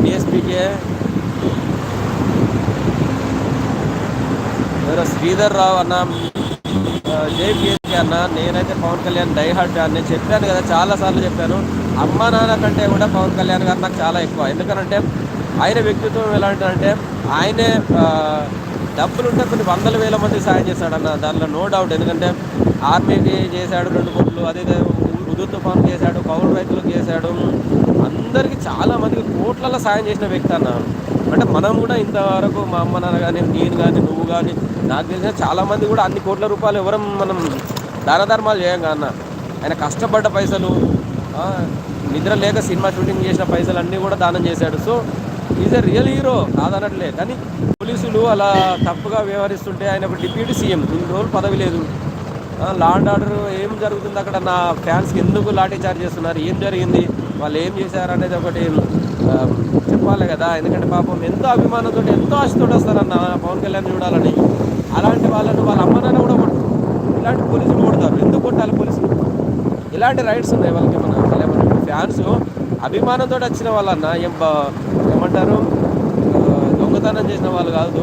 డిఎస్పీకే ఎవరో శ్రీధర్ రావు అన్న, జై పిఎస్కే అన్న. నేనైతే Pawan Kalyan die hard fan. నేను చెప్పాను కదా, చాలాసార్లు చెప్పాను. అమ్మ నాన్న కంటే కూడా పవన్ కళ్యాణ్ గారు నాకు చాలా ఎక్కువ. ఎందుకనంటే ఆయన వ్యక్తిత్వం ఎలాంటిదంటే, ఆయనే డబ్బులుంటే కొన్ని వందల వేల మంది సాయం చేశాడన్న, దానిలో నో డౌట్. ఎందుకంటే ఆర్మీకి చేశాడు 2 కోట్లు, అదే ఉదు తుఫాన్ చేశాడు, కౌలు రైతులకు చేశాడు, అందరికీ చాలామందికి కోట్లలో సాయం చేసిన వ్యక్తి అన్న. అంటే మనం కూడా ఇంతవరకు మా అమ్మ నాన్న కానీ, నేను కానీ, నువ్వు కానీ, నాకు తెలిసిన చాలామంది కూడా అన్ని కోట్ల రూపాయలు ఎవరం మనం దాన ధర్మాలు చేయం అన్న. ఆయన కష్టపడ్డ పైసలు, నిద్ర లేక సినిమా షూటింగ్ చేసిన పైసలు అన్నీ కూడా దానం చేశాడు. So is a real hero కాదనట్లే. కానీ పోలీసులు అలా తప్పుగా వ్యవహరిస్తుంటే, ఆయన ఒక డిప్యూటీ సీఎం, ఇన్ని రోజులు పదవి లేదు. లా అండ్ ఆర్డర్ ఏం జరుగుతుంది అక్కడ, నా ఫ్యాన్స్కి ఎందుకు లాఠీ చార్జ్ చేస్తున్నారు, ఏం జరిగింది, వాళ్ళు ఏం చేశారు అనేది ఒకటి చెప్పాలి కదా. ఎందుకంటే పాపం ఎంతో అభిమానంతో, ఎంతో ఆశతో వస్తారన్న పవన్ కళ్యాణ్ చూడాలని. అలాంటి వాళ్ళను వాళ్ళ అమ్మ నాన్న కూడా కొట్టరు, ఇలాంటి పోలీసులు కొడతారు. ఎందుకు కొట్టాలి పోలీసులు? ఇలాంటి రైట్స్ ఉన్నాయి వాళ్ళకి. మన ఫ్యాన్స్ అభిమానంతో వచ్చిన వాళ్ళన్న ఏమంటారు, దొంగతనం చేసిన వాళ్ళు కాదు.